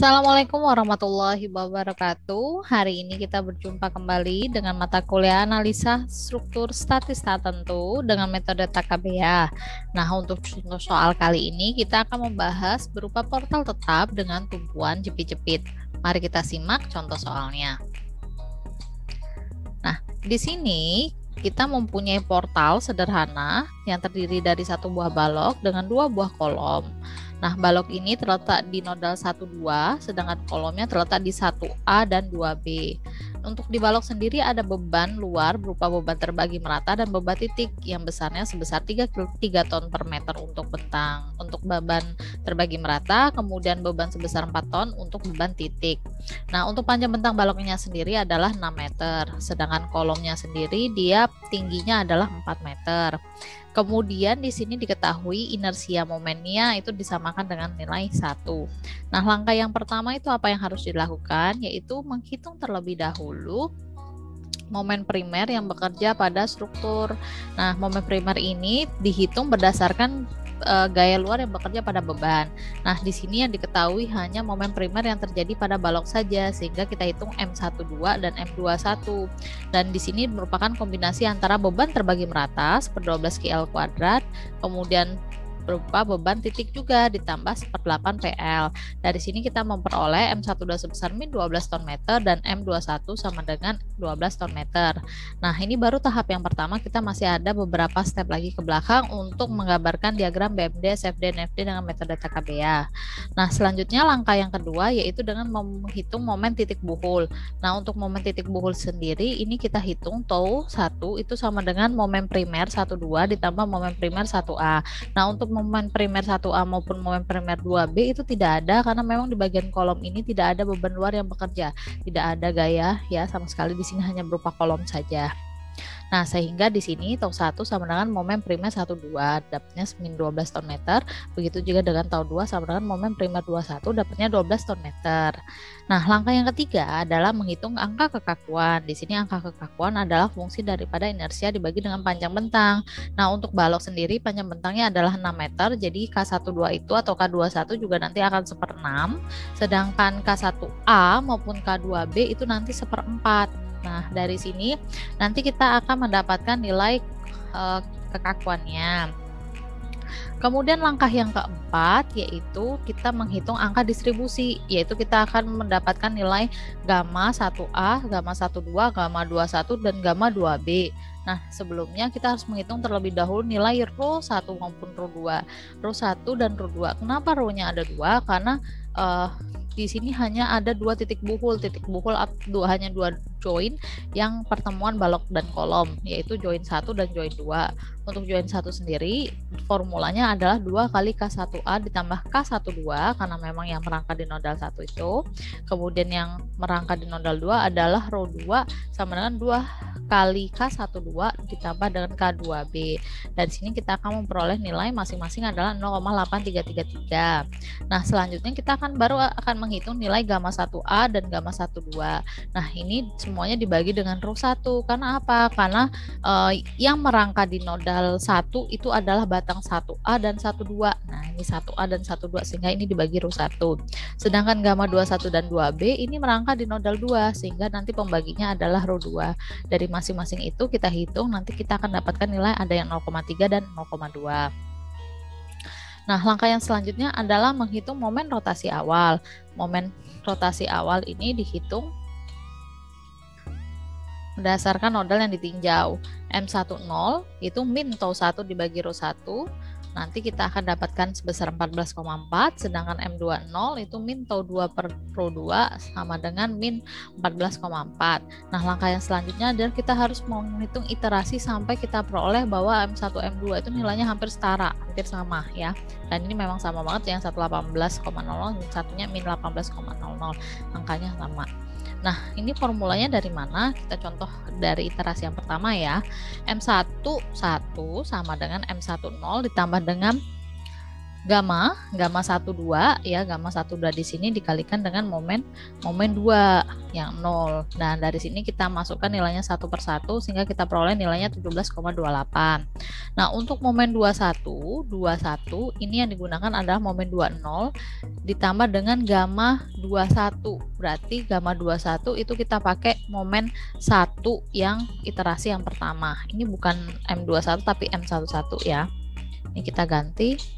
Assalamualaikum warahmatullahi wabarakatuh. Hari ini kita berjumpa kembali dengan mata kuliah analisa struktur statistik tertentu dengan metode TKBA. Nah, untuk contoh soal kali ini kita akan membahas berupa portal tetap dengan tumpuan jepit-jepit. Mari kita simak contoh soalnya. Nah, di sini kita mempunyai portal sederhana yang terdiri dari satu buah balok dengan dua buah kolom. Nah, balok ini terletak di nodal 1, 2, sedangkan kolomnya terletak di 1A dan 2B. Untuk di balok sendiri ada beban luar berupa beban terbagi merata dan beban titik yang besarnya sebesar 3 ton per meter untuk bentang. Untuk beban terbagi merata, kemudian beban sebesar 4 ton untuk beban titik. Nah, untuk panjang bentang baloknya sendiri adalah 6 meter, sedangkan kolomnya sendiri dia tingginya adalah 4 meter. Kemudian di sini diketahui inersia momennya itu disamakan dengan nilai 1. Nah, langkah yang pertama itu apa yang harus dilakukan? Yaitu menghitung terlebih dahulu momen primer yang bekerja pada struktur. Nah, momen primer ini dihitung berdasarkan gaya luar yang bekerja pada beban. Nah, di sini yang diketahui hanya momen primer yang terjadi pada balok saja, sehingga kita hitung M12 dan M21. Dan di sini merupakan kombinasi antara beban terbagi merata /12 kL kuadrat, kemudian berupa beban titik juga ditambah 1/8 PL. Dari sini kita memperoleh M12 sebesar min 12 ton meter dan M21 sama dengan 12 ton meter. Nah, ini baru tahap yang pertama, kita masih ada beberapa step lagi ke belakang untuk menggambarkan diagram BMD, SFD, dan FD dengan metode TKBA. Nah, selanjutnya langkah yang kedua yaitu dengan menghitung momen titik buhul. Nah, untuk momen titik buhul sendiri ini kita hitung tau 1 itu sama dengan momen primer 1,2 ditambah momen primer 1A. Nah, untuk momen primer 1A maupun momen primer 2B itu tidak ada karena memang di bagian kolom ini tidak ada beban luar yang bekerja, tidak ada gaya ya sama sekali, di sini hanya berupa kolom saja. Nah, sehingga di sini tau 1 sama dengan momen primer 1,2 dapatnya min 12 ton meter. Begitu juga dengan tau 2 sama dengan momen primer 21 dapatnya 12 ton meter. Nah, langkah yang ketiga adalah menghitung angka kekakuan. Di sini angka kekakuan adalah fungsi daripada inersia dibagi dengan panjang bentang. Nah, untuk balok sendiri panjang bentangnya adalah 6 meter. Jadi K12 itu atau K21 juga nanti akan 1/6. Sedangkan K1A maupun K2B itu nanti 1/4. Nah, dari sini nanti kita akan mendapatkan nilai kekakuannya. Kemudian langkah yang keempat yaitu kita menghitung angka distribusi, yaitu kita akan mendapatkan nilai gamma 1A, gamma 12, gamma 21, dan gamma 2B. Nah, sebelumnya kita harus menghitung terlebih dahulu nilai rho 1 maupun rho 2. Rho 1 dan rho 2. Kenapa rho-nya ada 2? Karena di sini hanya ada 2 titik buhul. Titik buhul hanya 2 join yang pertemuan balok dan kolom, yaitu join 1 dan join 2. Untuk join 1 sendiri formulanya adalah 2 kali K1A ditambah K12 karena memang yang merangkak di nodal 1 itu. Kemudian yang merangkak di nodal 2 adalah rho 2 sama dengan 2 kali K12 ditambah dengan K2B. Dan di sini kita akan memperoleh nilai masing-masing adalah 0,8333. Nah, selanjutnya kita baru akan menghitung nilai gamma 1A dan gamma 12. Nah, ini semuanya dibagi dengan rho 1. Karena apa? Karena yang merangkak di nodal 1 itu adalah batang 1A dan 12. Nah, ini 1A dan 12 sehingga ini dibagi rho 1. Sedangkan gamma 21 dan 2B ini merangkak di nodal 2 sehingga nanti pembaginya adalah rho 2. Dari masing-masing itu kita hitung, nanti kita akan dapatkan nilai ada yang 0,3 dan 0,2. Nah, langkah yang selanjutnya adalah menghitung momen rotasi awal. Momen rotasi awal ini dihitung berdasarkan nodal yang ditinjau. M10 itu min tau 1 dibagi rho 1. Nanti kita akan dapatkan sebesar 14,4, sedangkan M20 itu min tau 2 per rho 2 sama dengan min 14,4. Nah, langkah yang selanjutnya adalah kita harus menghitung iterasi sampai kita peroleh bahwa M1, M2 itu nilainya hampir setara, hampir sama ya. Dan ini memang sama banget, yang 118,00, yang satunya min 18,00, angkanya sama. Nah, ini formulanya dari mana? Kita contoh dari iterasi yang pertama ya. M11 sama dengan M10 ditambah dengan gamma 12 ya, gamma 12 di sini dikalikan dengan momen 2 yang 0. Nah, dari sini kita masukkan nilainya satu per satu sehingga kita peroleh nilainya 17,28. Nah, untuk momen 21 ini yang digunakan adalah momen 20 ditambah dengan gamma 21. Berarti gamma 21 itu kita pakai momen 1 yang iterasi yang pertama. Ini bukan M21 tapi M11 ya. Ini kita ganti.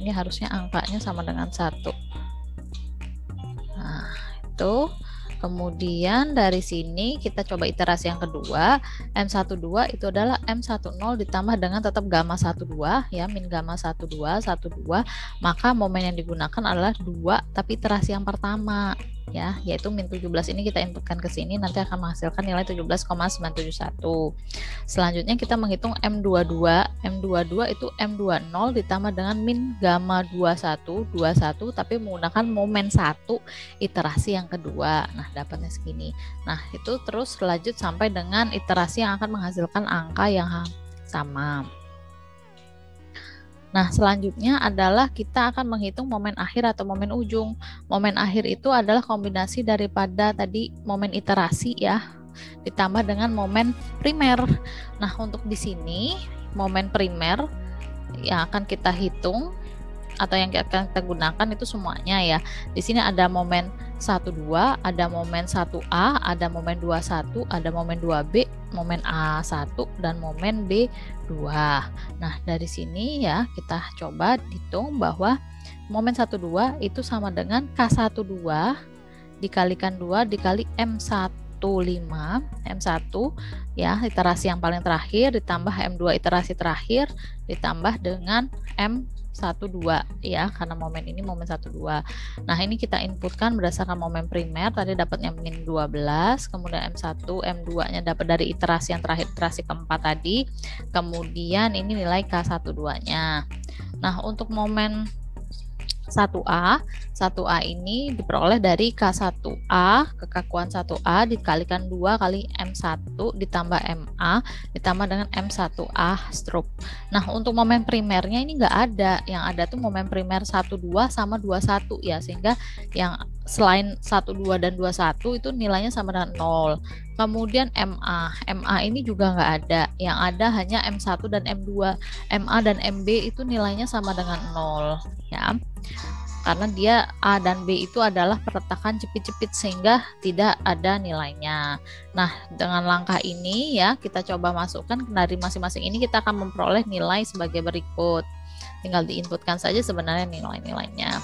Ini harusnya angkanya sama dengan 1. Nah, itu. Kemudian dari sini kita coba iterasi yang kedua. M12 itu adalah M10 ditambah dengan tetap gamma 12 ya, min gamma 12, maka momen yang digunakan adalah 2 tapi iterasi yang pertama ya, yaitu min 17 ini kita inputkan ke sini, nanti akan menghasilkan nilai 17,971. Selanjutnya kita menghitung M22. M22 itu M20 ditambah dengan min gamma 21 tapi menggunakan momen 1 iterasi yang kedua. Nah, dapatnya segini. Nah, itu terus lanjut sampai dengan iterasi yang akan menghasilkan angka yang sama. Nah, selanjutnya adalah kita akan menghitung momen akhir atau momen ujung. Momen akhir itu adalah kombinasi daripada tadi momen iterasi ya, ditambah dengan momen primer. Nah, untuk di sini momen primer yang akan kita hitung atau yang akan kita gunakan itu semuanya ya. Di sini ada momen 12, ada momen 1A, ada momen 21, ada momen 2B, momen A1 dan momen B2. Nah, dari sini ya kita coba hitung bahwa momen 12 itu sama dengan K12 dikalikan 2 dikali M15 M1 ya, iterasi yang paling terakhir ditambah M2 iterasi terakhir ditambah dengan M12 ya, karena momen ini momen 12. Nah, ini kita inputkan berdasarkan momen primer, tadi dapatnya min 12, kemudian M1, M2 nya dapat dari iterasi yang terakhir, iterasi keempat tadi, kemudian ini nilai K12 nya. Nah, untuk momen 1A ini diperoleh dari K1A, kekakuan 1A dikalikan 2 kali M1 ditambah MA ditambah dengan M1A stroke. Nah, untuk momen primernya ini enggak ada, yang ada tuh momen primer 12 sama 21 ya, sehingga yang selain 12 dan 21 itu nilainya sama dengan 0. Kemudian MA ini juga enggak ada, yang ada hanya M1 dan M2. MA dan MB itu nilainya sama dengan 0 ya, karena dia A dan B itu adalah perletakan jepit-jepit sehingga tidak ada nilainya. Nah, dengan langkah ini ya kita coba masukkan dari masing-masing ini, kita akan memperoleh nilai sebagai berikut. Tinggal diinputkan saja sebenarnya nilai-nilainya.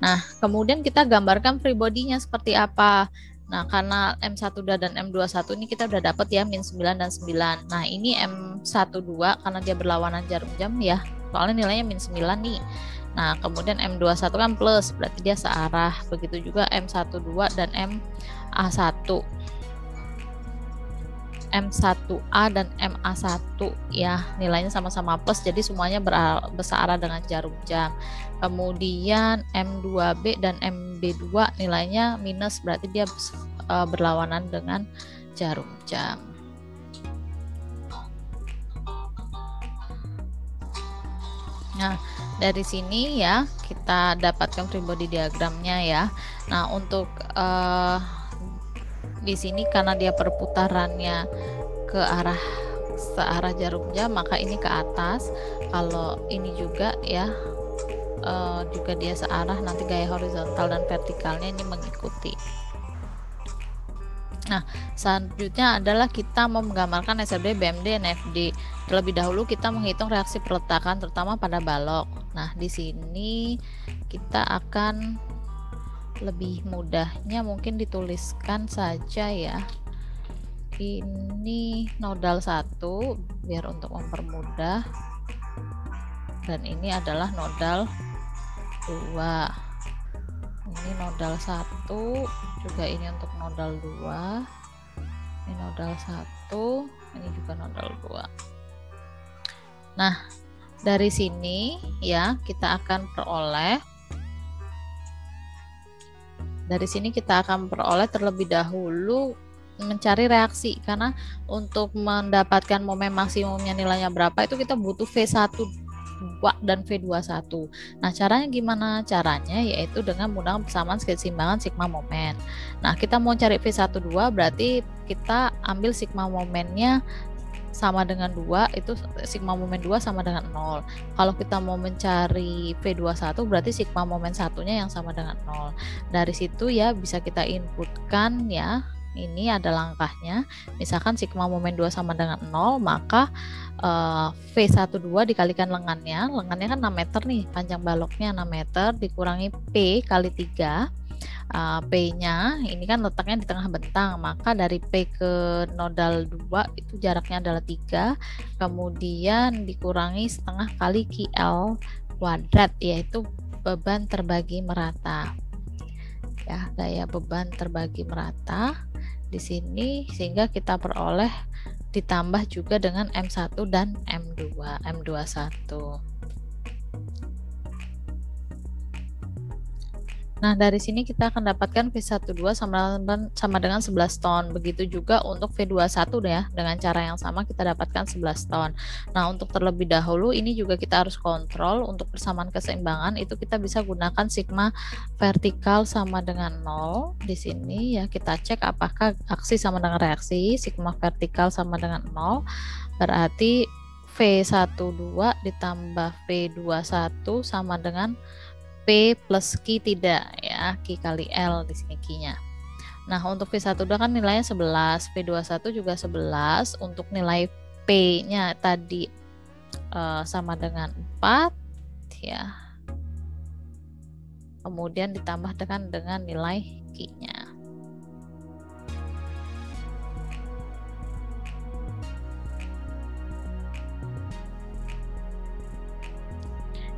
Nah, kemudian kita gambarkan free body-nya seperti apa. Nah, karena M12 dan M21 ini kita udah dapat ya min 9 dan 9. Nah, ini M12 karena dia berlawanan jarum jam ya, soalnya nilainya min 9 nih. Nah, kemudian M21 kan plus, berarti dia searah. Begitu juga M12 dan MA1. M1A dan MA1 ya, nilainya sama-sama plus, jadi semuanya bersearah dengan jarum jam. Kemudian M2B dan MB2 nilainya minus, berarti dia berlawanan dengan jarum jam. Nah, dari sini ya kita dapatkan free body diagramnya ya. Nah, untuk di sini karena dia perputarannya ke arah searah jarum jam, maka ini ke atas. Kalau ini juga ya juga dia searah, nanti gaya horizontal dan vertikalnya ini mengikuti. Nah, selanjutnya adalah kita mau menggambarkan SLB, BMD, NFD. Terlebih dahulu kita menghitung reaksi perletakan terutama pada balok. Nah, di sini kita akan lebih mudahnya mungkin dituliskan saja ya. Ini nodal 1 biar untuk mempermudah. Dan ini adalah nodal 2. Ini nodal 1, juga ini untuk nodal 2, ini nodal 1, ini juga nodal 2. Nah, dari sini ya kita akan peroleh, dari sini kita akan peroleh terlebih dahulu mencari reaksi, karena untuk mendapatkan momen maksimumnya nilainya berapa itu kita butuh V1 2 dan V21. Nah, caranya gimana? Caranya yaitu dengan menggunakan persamaan keseimbangan sigma momen. Nah, kita mau cari V12 berarti kita ambil sigma momennya sama dengan 2, itu sigma momen 2 sama dengan 0. Kalau kita mau mencari V21 berarti sigma momen satunya yang sama dengan 0. Dari situ ya bisa kita inputkan ya. Ini ada langkahnya. Misalkan sigma momen 2 sama dengan 0, maka V12 dikalikan lengannya. Lengannya kan 6 meter nih, panjang baloknya 6 meter dikurangi P kali 3. P-nya ini kan letaknya di tengah bentang, maka dari P ke nodal 2 itu jaraknya adalah 3, kemudian dikurangi setengah kali QL kuadrat, yaitu beban terbagi merata ya, daya beban terbagi merata di sini, sehingga kita peroleh ditambah juga dengan M1 dan M21. Nah, dari sini kita akan dapatkan V12 sama dengan 11 ton. Begitu juga untuk V21 ya, dengan cara yang sama kita dapatkan 11 ton. Nah, untuk terlebih dahulu ini juga kita harus kontrol untuk persamaan keseimbangan, itu kita bisa gunakan sigma vertikal sama dengan 0. Di sini ya kita cek apakah aksi sama dengan reaksi. Sigma vertikal sama dengan 0 berarti V12 ditambah V21 sama dengan P plus Q tidak ya, Q kali L di sini Q-nya. Nah, untuk V12 kan nilainya 11, V21 juga 11. Untuk nilai P-nya tadi sama dengan 4 ya. Kemudian ditambah dengan nilai Q-nya.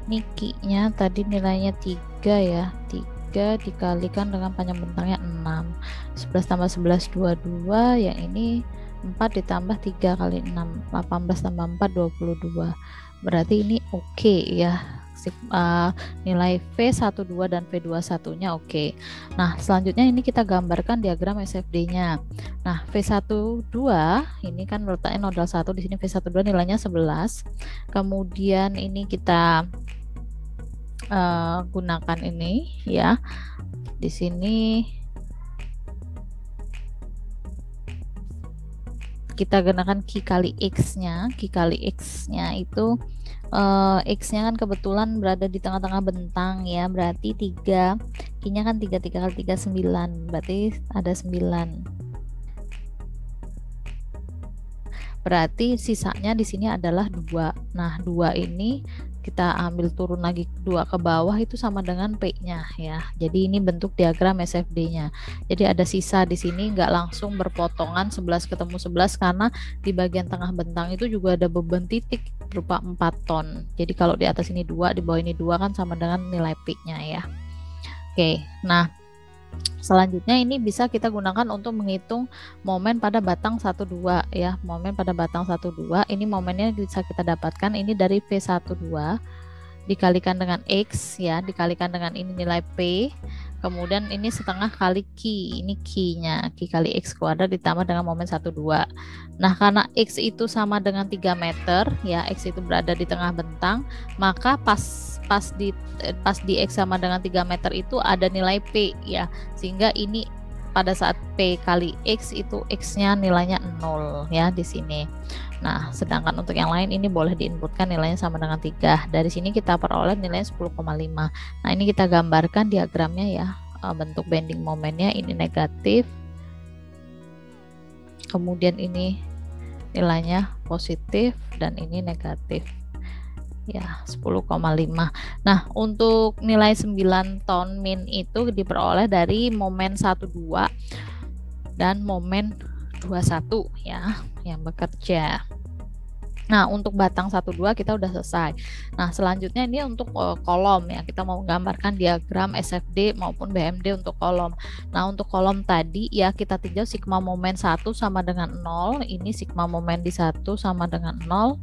Ini Q-nya tadi nilainya 3 ya, 3 dikalikan dengan panjang bentangnya 6, 11 tambah 11 22, yang ini 4 ditambah 3 kali 6, 18 tambah 4 22, berarti ini oke ya, nilai V12 dan V21 nya oke. Nah, selanjutnya ini kita gambarkan diagram SFD nya. Nah, V12 ini kan letaknya nodal 1, di sini V12 nilainya 11, kemudian ini kita gunakan ini ya, di sini kita gunakan Q kali X-nya. Q kali X-nya itu X-nya kan kebetulan berada di tengah-tengah bentang ya, berarti 3, Q-nya kan 3 kali 3 9, berarti ada 9. Berarti sisanya di sini adalah 2. Nah, 2 ini kita ambil turun lagi 2 ke bawah itu sama dengan P-nya ya. Jadi ini bentuk diagram SFD-nya. Jadi ada sisa di sini, nggak langsung berpotongan 11 ketemu 11 karena di bagian tengah bentang itu juga ada beban titik berupa 4 ton. Jadi kalau di atas ini 2, di bawah ini 2 kan sama dengan nilai P-nya ya. Oke, nah selanjutnya ini bisa kita gunakan untuk menghitung momen pada batang 12 ya. Momen pada batang 12 ini momennya bisa kita dapatkan ini dari V12 dikalikan dengan X ya, dikalikan dengan ini nilai P, kemudian ini setengah kali Q, ini Q-nya, Q kali X kuadrat ditambah dengan momen 12. Nah, karena X itu sama dengan 3 meter ya, X itu berada di tengah bentang, maka pas di X sama dengan 3 meter itu ada nilai P ya, sehingga ini pada saat P kali X itu X-nya nilainya 0 ya di sini. Nah, sedangkan untuk yang lain ini boleh diinputkan nilainya sama dengan 3. Dari sini kita peroleh nilainya 10,5. Nah, ini kita gambarkan diagramnya ya. Bentuk bending momennya ini negatif. Kemudian ini nilainya positif dan ini negatif. Ya, 10,5. Nah, untuk nilai 9 ton min itu diperoleh dari momen 12 dan momen 21 ya yang bekerja. Nah, untuk batang 12 kita udah selesai. Nah, selanjutnya ini untuk kolom ya. Kita mau menggambarkan diagram SFD maupun BMD untuk kolom. Nah, untuk kolom tadi ya kita tinjau sigma momen 1 sama dengan 0. Ini sigma momen di 1 sama dengan 0.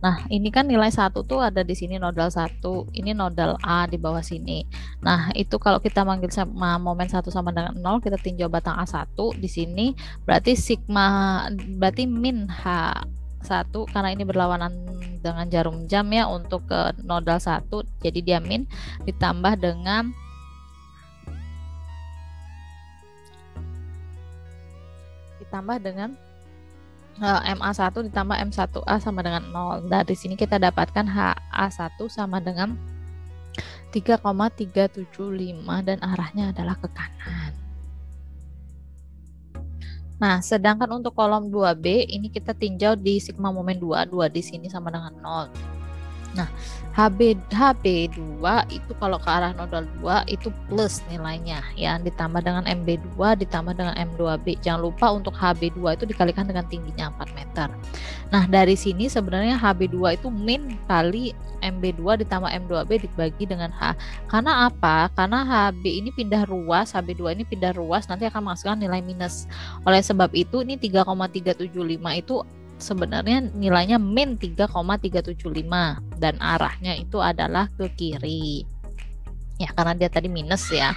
Nah, ini kan nilai 1 tuh ada di sini nodal 1, ini nodal A di bawah sini. Nah, itu kalau kita manggil sama momen 1 sama dengan 0, kita tinjau batang A1 di sini, berarti min H1 karena ini berlawanan dengan jarum jam ya untuk ke nodal 1, jadi dia min ditambah dengan MA1 ditambah M1A sama dengan 0. Dari sini kita dapatkan HA1 sama dengan 3,375 dan arahnya adalah ke kanan. Nah, sedangkan untuk kolom 2B ini kita tinjau di sigma momen 2 di sini sama dengan 0. Nah, HB2 itu kalau ke arah nodal 2 itu plus nilainya ya, ditambah dengan MB2 ditambah dengan M2B. Jangan lupa untuk HB2 itu dikalikan dengan tingginya 4 meter. Nah, dari sini sebenarnya HB2 itu min kali MB2 ditambah M2B dibagi dengan H. Karena apa? Karena HB ini pindah ruas, HB2 ini pindah ruas, nanti akan menghasilkan nilai minus. Oleh sebab itu ini 3,375 itu sebenarnya nilainya min 3,375 dan arahnya itu adalah ke kiri ya, karena dia tadi minus ya.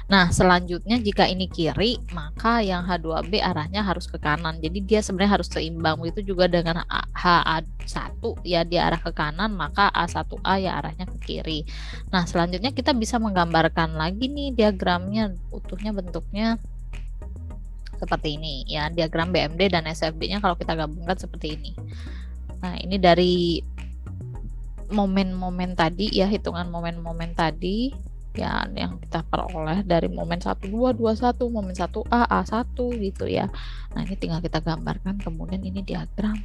Nah, selanjutnya jika ini kiri maka yang H2B arahnya harus ke kanan, jadi dia sebenarnya harus seimbang. Begitu juga dengan HA1 ya, dia arah ke kanan, maka A1A ya arahnya ke kiri. Nah, selanjutnya kita bisa menggambarkan lagi nih diagramnya utuhnya, bentuknya seperti ini ya, diagram BMD dan SFB-nya kalau kita gabungkan seperti ini. Nah, ini dari momen-momen tadi ya, hitungan momen-momen tadi ya yang kita peroleh dari momen 1 2 2 1, momen 1A A1 gitu ya. Nah, ini tinggal kita gambarkan, kemudian ini diagram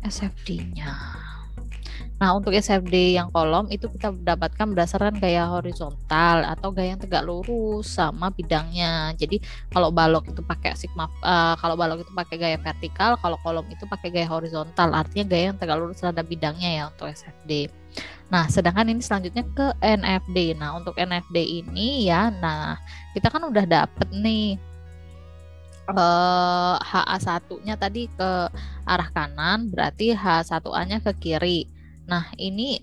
SFD-nya. Nah, untuk SFD yang kolom itu kita dapatkan berdasarkan gaya horizontal atau gaya yang tegak lurus sama bidangnya. Jadi kalau balok itu pakai kalau balok itu pakai gaya vertikal, kalau kolom itu pakai gaya horizontal, artinya gaya yang tegak lurus terhadap bidangnya ya untuk SFD. Nah, sedangkan ini selanjutnya ke NFD. Nah, untuk NFD ini ya, nah kita kan udah dapet nih HA1-nya tadi ke arah kanan, berarti H1A-nya ke kiri. Nah, ini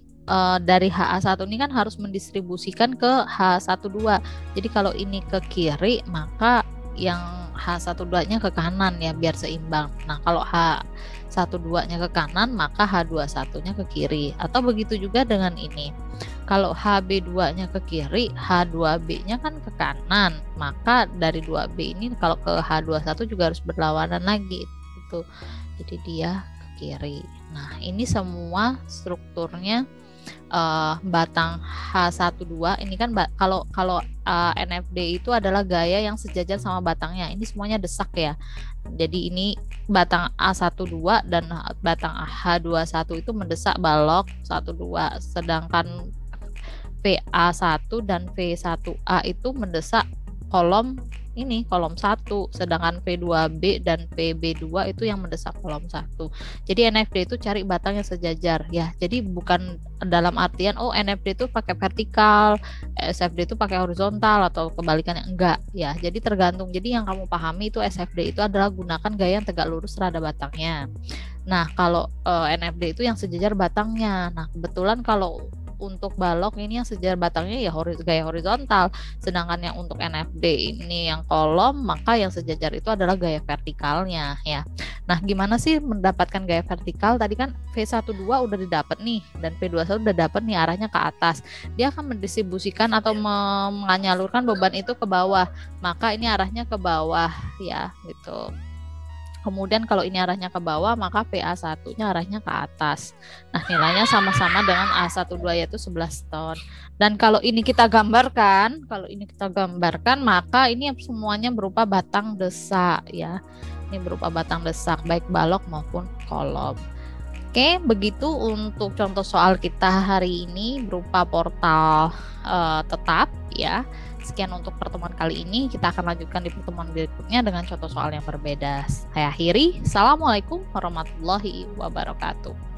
dari HA1 ini kan harus mendistribusikan ke H12. Jadi kalau ini ke kiri, maka yang H12-nya ke kanan ya, biar seimbang. Nah, kalau H12-nya ke kanan, maka H21-nya ke kiri. Atau begitu juga dengan ini. Kalau HB2-nya ke kiri, H2B-nya kan ke kanan, maka dari 2B ini kalau ke H21 juga harus berlawanan lagi gitu. Jadi dia ke kiri. Nah, ini semua strukturnya batang H12 ini kan kalau NFD itu adalah gaya yang sejajar sama batangnya. Ini semuanya desak ya. Jadi ini batang A12 dan batang H21 itu mendesak balok 12, sedangkan VA1 dan V1A itu mendesak kolom ini, kolom 1, sedangkan V2B dan VB2 itu yang mendesak kolom 1. Jadi NFD itu cari batang yang sejajar ya. Jadi bukan dalam artian NFD itu pakai vertikal, SFD itu pakai horizontal atau kebalikannya, enggak ya. Jadi tergantung. Jadi yang kamu pahami itu SFD itu adalah gunakan gaya yang tegak lurus terhadap batangnya. Nah, kalau NFD itu yang sejajar batangnya. Nah, kebetulan kalau untuk balok ini yang sejajar batangnya ya gaya horizontal, sedangkan yang untuk NFD ini yang kolom, maka yang sejajar itu adalah gaya vertikalnya ya. Nah, gimana sih mendapatkan gaya vertikal? Tadi kan V12 udah didapat nih dan V21 udah dapat nih arahnya ke atas. Dia akan mendistribusikan atau menyalurkan beban itu ke bawah, maka ini arahnya ke bawah ya gitu. Kemudian kalau ini arahnya ke bawah, maka PA1-nya arahnya ke atas. Nah, nilainya sama-sama dengan A12 yaitu 11 ton. Dan kalau ini kita gambarkan, maka ini semuanya berupa batang desak ya. Ini berupa batang desak baik balok maupun kolom. Oke, begitu untuk contoh soal kita hari ini berupa portal tetap ya. Sekian untuk pertemuan kali ini. Kita akan lanjutkan di pertemuan berikutnya dengan contoh soal yang berbeda. Saya akhiri. Assalamualaikum warahmatullahi wabarakatuh.